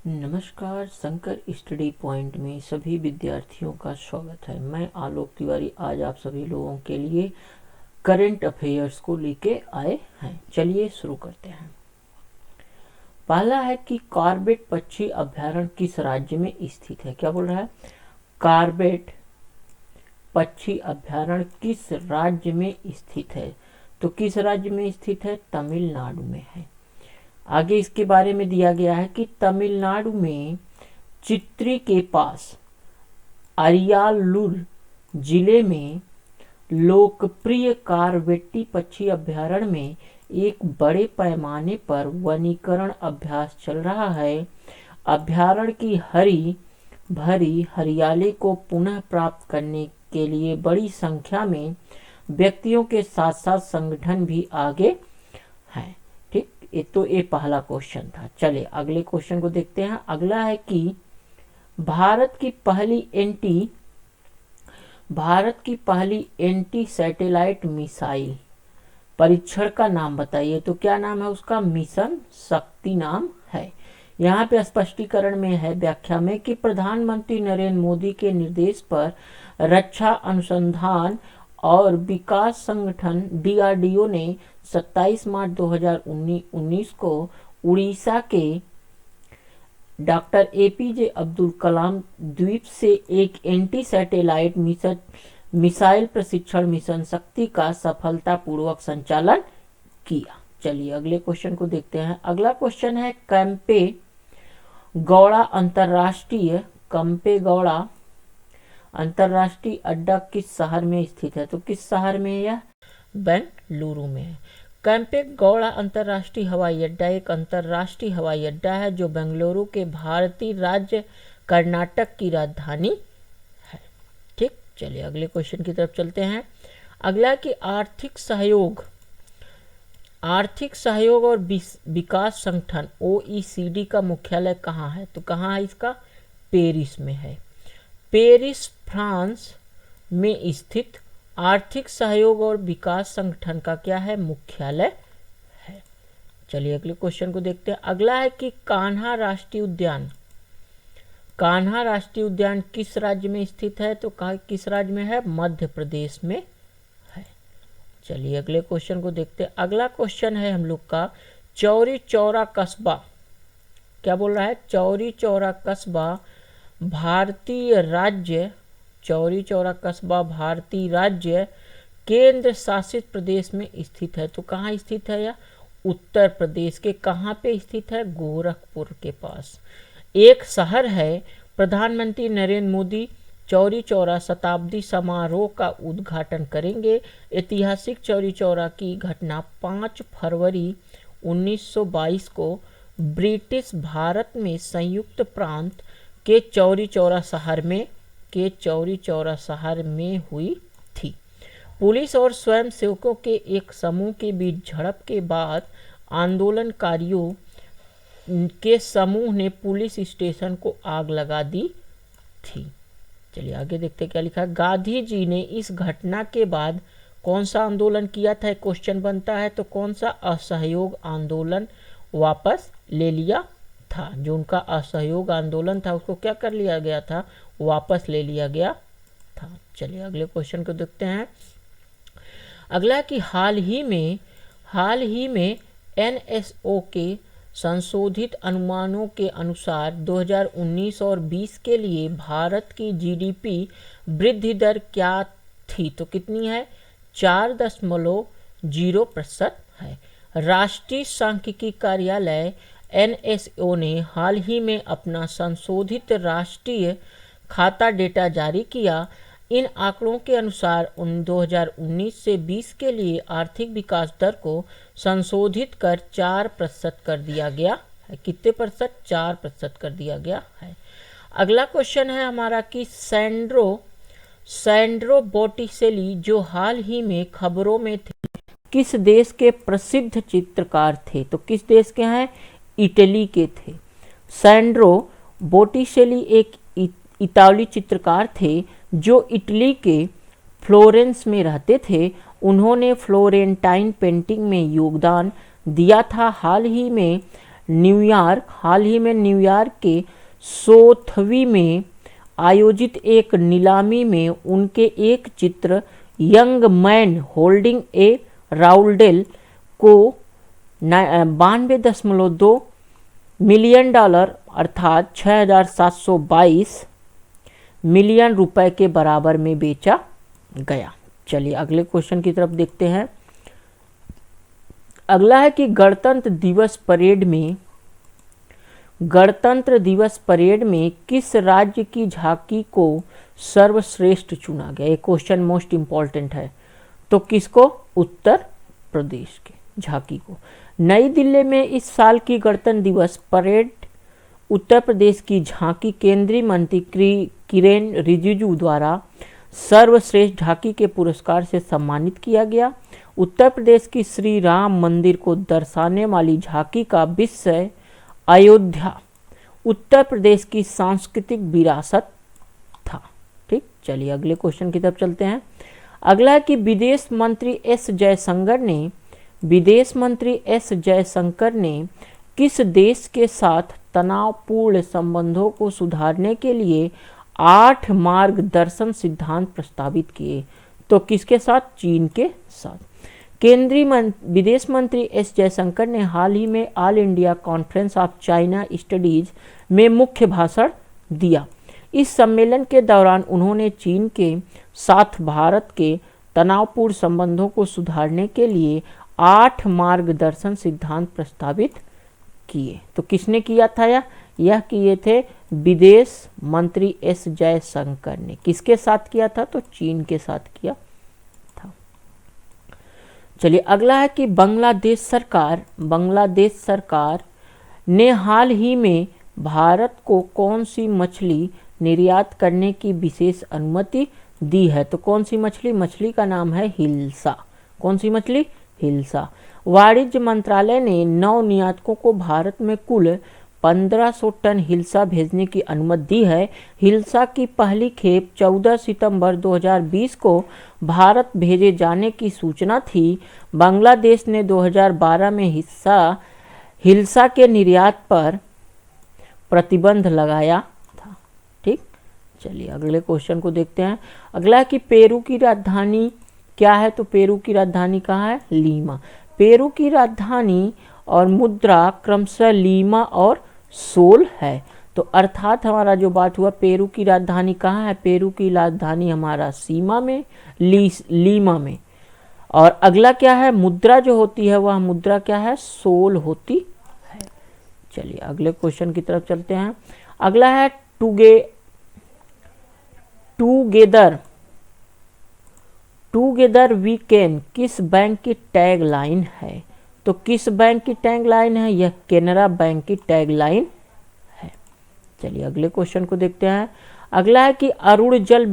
नमस्कार, Shankar study point में सभी विद्यार्थियों का स्वागत है। मैं आलोक तिवारी आज आप सभी लोगों के लिए करंट अफेयर्स को लेके आए हैं। चलिए शुरू करते हैं। पहला है कि कॉर्बेट पक्षी अभ्यारण्य किस राज्य में स्थित है। क्या बोल रहा है? कॉर्बेट पक्षी अभ्यारण्य किस राज्य में स्थित है? तो किस राज्य में स्थित है? तमिलनाडु में है। आगे इसके बारे में दिया गया है कि तमिलनाडु में चित्री के पास अरियालूर जिले में लोकप्रिय कॉर्बेटी पक्षी अभ्यारण्य में एक बड़े पैमाने पर वनीकरण अभ्यास चल रहा है। अभ्यारण्य की हरी भरी हरियाली को पुनः प्राप्त करने के लिए बड़ी संख्या में व्यक्तियों के साथ साथ संगठन भी आगे हैं। तो ये पहला क्वेश्चन था। चलिए अगले क्वेश्चन को देखते हैं। अगला है कि भारत की पहली एंटी सैटेलाइट मिसाइल परीक्षण का नाम बताइए। तो क्या नाम है उसका? मिशन शक्ति नाम है। यहाँ पे स्पष्टीकरण में है, व्याख्या में, कि प्रधानमंत्री नरेंद्र मोदी के निर्देश पर रक्षा अनुसंधान और विकास संगठन DRDO ने 27 मार्च 2019 को उड़ीसा के डॉक्टर APJ अब्दुल कलाम द्वीप से एक एंटी सैटेलाइट मिसाइल प्रशिक्षण मिशन शक्ति का सफलतापूर्वक संचालन किया। चलिए अगले क्वेश्चन को देखते हैं। अगला क्वेश्चन है कैंपेगौड़ा अंतर्राष्ट्रीय अड्डा किस शहर में स्थित है? तो किस शहर में है यह? बेंगलुरु में है। कैंपेगौड़ा अंतर्राष्ट्रीय हवाई अड्डा एक अंतर्राष्ट्रीय हवाई अड्डा है जो बेंगलुरु के भारतीय राज्य कर्नाटक की राजधानी है। ठीक, चलिए अगले क्वेश्चन की तरफ चलते हैं। अगला कि आर्थिक सहयोग और विकास संगठन OECD का मुख्यालय कहाँ है? तो कहाँ है इसका? पेरिस में है। पेरिस फ्रांस में स्थित आर्थिक सहयोग और विकास संगठन का क्या है? मुख्यालय है। चलिए अगले क्वेश्चन को देखते हैं। अगला है कि कान्हा राष्ट्रीय उद्यान किस राज्य में स्थित है? तो किस राज्य में है? मध्य प्रदेश में है। चलिए अगले क्वेश्चन को देखते हैं। अगला क्वेश्चन है हम लोग का चौरी चौरा कस्बा। क्या बोल रहा है? चौरी चौरा कस्बा भारतीय राज्य केंद्र शासित प्रदेश में स्थित है। तो कहाँ स्थित है यह? उत्तर प्रदेश के कहाँ पे स्थित है? गोरखपुर के पास एक शहर है। प्रधानमंत्री नरेंद्र मोदी चौरी चौरा शताब्दी समारोह का उद्घाटन करेंगे। ऐतिहासिक चौरी चौरा की घटना 5 फरवरी 1922 को ब्रिटिश भारत में संयुक्त प्रांत के चौरी चौरा शहर में हुई थी। पुलिस और स्वयंसेवकों के एक समूह के बीच झड़प के बाद आंदोलनकारियों के समूह ने पुलिस स्टेशन को आग लगा दी थी। चलिए आगे देखते क्या लिखा है। गांधी जी ने इस घटना के बाद कौन सा आंदोलन किया था? क्वेश्चन बनता है। तो कौन सा? असहयोग आंदोलन वापस ले लिया था। जो उनका असहयोग आंदोलन था उसको क्या कर लिया गया था? वापस ले लिया गया था। चलिए अगले क्वेश्चन को देखते हैं। अगला कि हाल ही में NSO के संशोधित अनुमानों के अनुसार 2019 और 20 के लिए भारत की GDP वृद्धि दर क्या थी? तो कितनी है? 4.0% है। राष्ट्रीय सांख्यिकी कार्यालय NSO ने हाल ही में अपना संशोधित राष्ट्रीय खाता डेटा जारी किया। इन आंकड़ों के अनुसार 2019 से 20 के लिए आर्थिक विकास दर को संशोधित कर 4% कर दिया गया है। कितने प्रतिशत? 4% कर दिया गया है। अगला क्वेश्चन है हमारा कि सैंड्रो बोटिसेली जो हाल ही में खबरों में थे, किस देश के प्रसिद्ध चित्रकार थे? तो किस देश के हैं? इटली के थे। सैंड्रो बोटिसेली एक इतालवी चित्रकार थे जो इटली के फ्लोरेंस में रहते थे। उन्होंने फ्लोरेंटाइन पेंटिंग में योगदान दिया था। हाल ही में न्यूयॉर्क, हाल ही में न्यूयॉर्क के सोथवी में आयोजित एक नीलामी में उनके एक चित्र यंग मैन होल्डिंग ए राउंडेल को 92.2 मिलियन डॉलर अर्थात 6,722 मिलियन रुपए के बराबर में बेचा गया। चलिए अगले क्वेश्चन की तरफ देखते हैं। अगला है कि गणतंत्र दिवस परेड में किस राज्य की झांकी को सर्वश्रेष्ठ चुना गया? ये क्वेश्चन मोस्ट इंपॉर्टेंट है। तो किसको? उत्तर प्रदेश के झांकी को। नई दिल्ली में इस साल की गणतंत्र दिवस परेड उत्तर प्रदेश की झांकी केंद्रीय मंत्री किरेन रिजिजू द्वारा सर्वश्रेष्ठ झांकी के पुरस्कार से सम्मानित किया गया। उत्तर प्रदेश की श्री राम मंदिर को दर्शाने वाली झांकी का विषय अयोध्या उत्तर प्रदेश की सांस्कृतिक विरासत था। ठीक, चलिए अगले क्वेश्चन की तरफ चलते हैं। अगला है कि विदेश मंत्री एस जयशंकर ने किस देश के साथ तनावपूर्ण संबंधों को सुधारने के लिए 8 मार्गदर्शन सिद्धांत प्रस्तावित किए? तो किसके साथ? चीन के साथ। केंद्रीय विदेश मंत्री एस जयशंकर ने हाल ही में all India conference of China studies में मुख्य भाषण दिया। इस सम्मेलन के दौरान उन्होंने चीन के साथ भारत के तनावपूर्ण संबंधों को सुधारने के लिए 8 मार्गदर्शन सिद्धांत प्रस्तावित किए। तो किसने किया था? यह किए थे विदेश मंत्री एस जयशंकर ने। किसके साथ किया था? तो चीन के साथ किया था। चलिए अगला है कि बांग्लादेश सरकार ने हाल ही में भारत को कौन सी मछली निर्यात करने की विशेष अनुमति दी है? तो कौन सी मछली? मछली का नाम है हिल्सा। कौन सी मछली? हिल्सा। वाणिज्य मंत्रालय ने नवनिर्यातकों को भारत में कुल 1500 टन हिल्सा भेजने की अनुमति दी है। हिल्सा की पहली खेप 14 सितंबर 2020 को भारत भेजे जाने की सूचना थी। बांग्लादेश ने 2012 में हिल्सा के निर्यात पर प्रतिबंध लगाया था। ठीक, चलिए अगले क्वेश्चन को देखते हैं। अगला है कि पेरू की राजधानी क्या है? तो पेरू की राजधानी कहाँ है? लीमा। पेरू की राजधानी और मुद्रा क्रमशः लीमा और सोल है। तो अर्थात हमारा जो बात हुआ, पेरू की राजधानी कहाँ है? पेरू की राजधानी हमारा लीमा में। और अगला क्या है? मुद्रा जो होती है वह मुद्रा क्या है? सोल होती है। चलिए अगले क्वेश्चन की तरफ चलते हैं। अगला है टूगेदर वी कैन किस बैंक की टैग लाइन है? तो किस बैंक की टैग लाइन है? यह केनरा बैंक की टैग लाइन है। चलिए अगले क्वेश्चन को देखते हैं। अगला है कि अरुण जल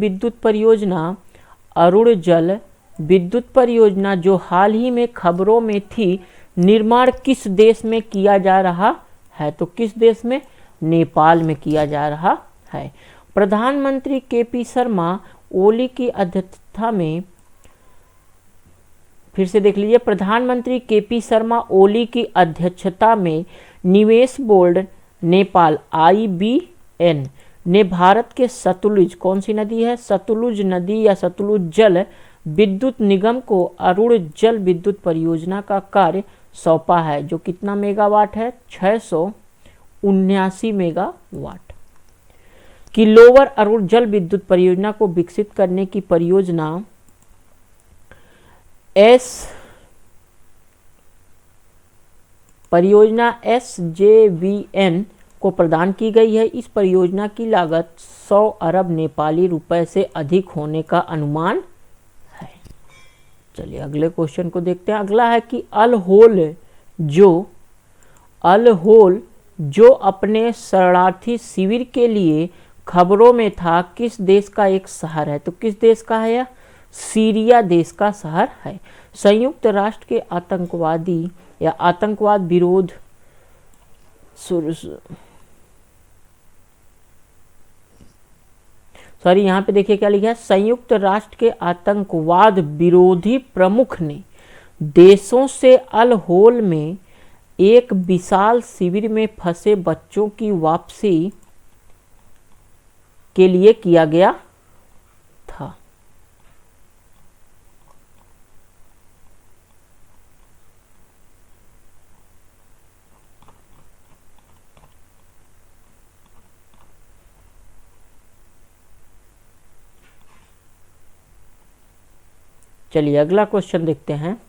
विद्युत परियोजना जो हाल ही में खबरों में थी, निर्माण किस देश में किया जा रहा है? तो किस देश में? नेपाल में किया जा रहा है। प्रधानमंत्री केपी शर्मा ओली की अध्यक्षता में, फिर से देख लीजिए, प्रधानमंत्री केपी शर्मा ओली की अध्यक्षता में निवेश बोर्ड नेपाल IBN ने भारत के सतलुज, कौन सी नदी है? सतलुज नदी या सतलुज जल विद्युत निगम को अरुण जल विद्युत परियोजना का कार्य सौंपा है, जो कितना मेगावाट है? 679 मेगावाट की लोअर अरुण जल विद्युत परियोजना को विकसित करने की परियोजना SJVN को प्रदान की गई है। इस परियोजना की लागत 100 अरब नेपाली रुपए से अधिक होने का अनुमान है। चलिए अगले क्वेश्चन को देखते हैं। अगला है कि अल होल जो अपने शरणार्थी शिविर के लिए खबरों में था, किस देश का एक शहर है? तो किस देश का है? सीरिया देश का शहर है। संयुक्त राष्ट्र के आतंकवादी या आतंकवाद विरोध यहाँ पे देखिए क्या लिखा है। संयुक्त राष्ट्र के आतंकवाद विरोधी प्रमुख ने देशों से अल होल में एक विशाल शिविर में फंसे बच्चों की वापसी के लिए किया गया था। चलिए अगला क्वेश्चन देखते हैं।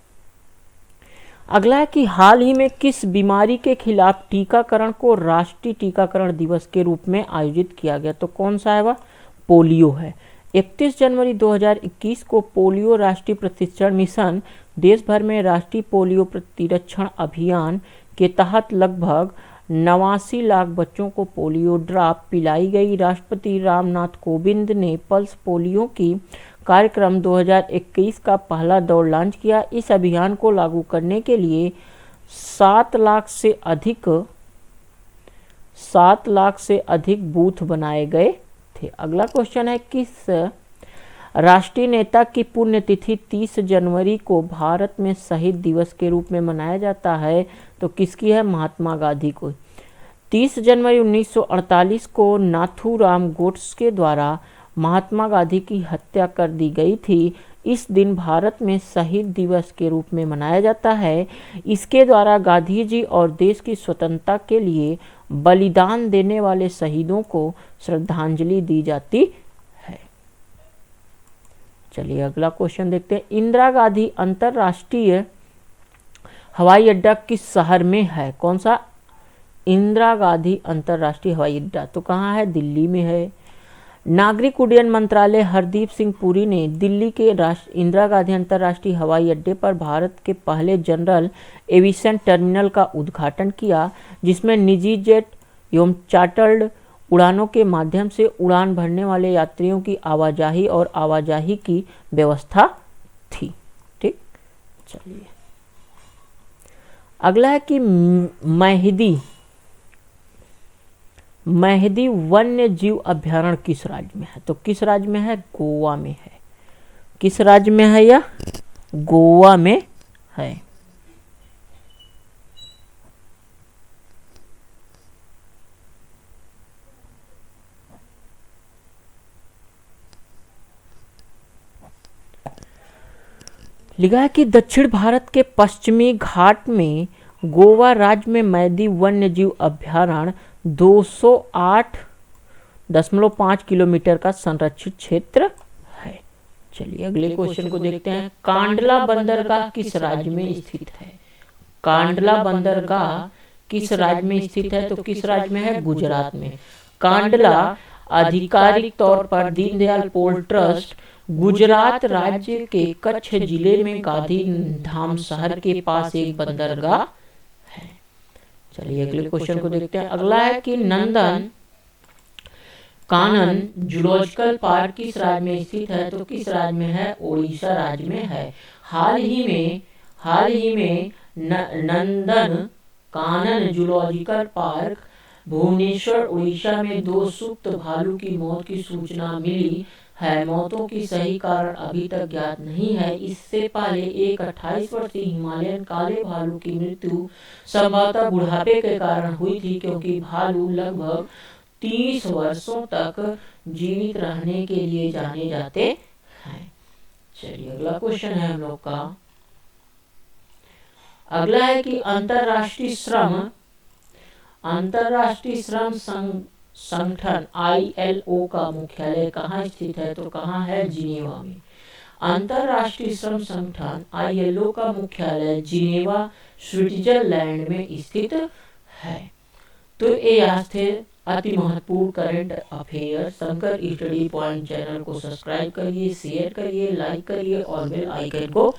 अगला है कि हाल ही में किस बीमारी के खिलाफ टीकाकरण को राष्ट्रीय टीकाकरण दिवस के रूप में आयोजित किया गया? तो कौन सा है वह? पोलियो है। 31 जनवरी 2021 को पोलियो राष्ट्रीय प्रतिरक्षण मिशन देश भर में राष्ट्रीय पोलियो प्रतिरक्षण अभियान के तहत लगभग 89 लाख बच्चों को पोलियो ड्रॉप पिलाई गई। राष्ट्रपति रामनाथ कोविंद ने पल्स पोलियो की कार्यक्रम 2021 का पहला दौर लॉन्च किया। इस अभियान को लागू करने के लिए 7 लाख से अधिक बूथ बनाए गए थे। अगला क्वेश्चन है, किस राष्ट्रीय नेता की पुण्यतिथि 30 जनवरी को भारत में शहीद दिवस के रूप में मनाया जाता है? तो किसकी है? महात्मा गांधी को। 30 जनवरी 1948 को नाथूराम गोडसे द्वारा महात्मा गांधी की हत्या कर दी गई थी। इस दिन भारत में शहीद दिवस के रूप में मनाया जाता है। इसके द्वारा गांधी जी और देश की स्वतंत्रता के लिए बलिदान देने वाले शहीदों को श्रद्धांजलि दी जाती है। चलिए अगला क्वेश्चन देखते हैं। इंदिरा गांधी अंतर्राष्ट्रीय हवाई अड्डा किस शहर में है? कौन सा? इंदिरा गांधी अंतर्राष्ट्रीय हवाई अड्डा तो कहाँ है? दिल्ली में है। नागरिक उड्डयन मंत्रालय हरदीप सिंह पुरी ने दिल्ली के इंदिरा गांधी अंतर्राष्ट्रीय हवाई अड्डे पर भारत के पहले जनरल एविएशन टर्मिनल का उद्घाटन किया, जिसमें निजी जेट एवं चार्टर्ड उड़ानों के माध्यम से उड़ान भरने वाले यात्रियों की आवाजाही की व्यवस्था थी। ठीक, चलिए अगला है कि मेहदी वन्य जीव अभ्यारण्य किस राज्य में है? तो किस राज्य में है? गोवा में है। किस राज्य में है यह? गोवा में है। लिखा है कि दक्षिण भारत के पश्चिमी घाट में गोवा राज्य में मेहदी वन्य जीव अभ्यारण्य 208.5 किलोमीटर का संरक्षित क्षेत्र है। चलिए अगले क्वेश्चन को देखते हैं। कांडला बंदरगाह किस राज्य में स्थित है? कांडला बंदरगाह किस राज्य में स्थित है? तो किस राज्य में है? गुजरात में। कांडला आधिकारिक तौर पर दीनदयाल पोर्ट ट्रस्ट गुजरात राज्य के कच्छ जिले में गांधी धाम शहर के पास एक बंदरगाह है। चलिए अगले क्वेश्चन को देखते हैं। अगला है कि नंदन कानन जूलॉजिकल पार्क किस राज्य में स्थित है? तो किस राज्य में है? ओडिशा राज्य में है। हाल ही में नंदन कानन जूलॉजिकल पार्क भुवनेश्वर उड़ीसा में 2 सुप्त भालू की मौत की सूचना मिली है। मौतों की सही कारण अभी तक ज्ञात नहीं है। इससे पहले एक 28 वर्षीय हिमालयन काले भालू की मृत्यु संभवतः बुढ़ापे के कारण हुई थी, क्योंकि भालू लगभग 30 वर्षों तक जीवित रहने के लिए जाने जाते हैं। चलिए अगला क्वेश्चन है हम लोग का। अगला है कि अंतरराष्ट्रीय श्रम संगठन ILO का मुख्यालय कहाँ स्थित है? तो कहाँ है? जिनेवा में। अंतरराष्ट्रीय श्रम संगठन ILO का मुख्यालय जिनेवा स्विट्जरलैंड में स्थित है। तो ये आज थे अति महत्वपूर्ण current affair. Shankar study point channel को सब्सक्राइब करिए, शेयर करिए, लाइक करिए और बेल आइकन को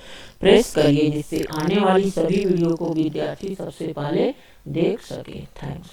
प्रेस करिए, जिससे आने वाली सभी वीडियो को विद्यार्थी सबसे पहले देख सके। थैंक्स।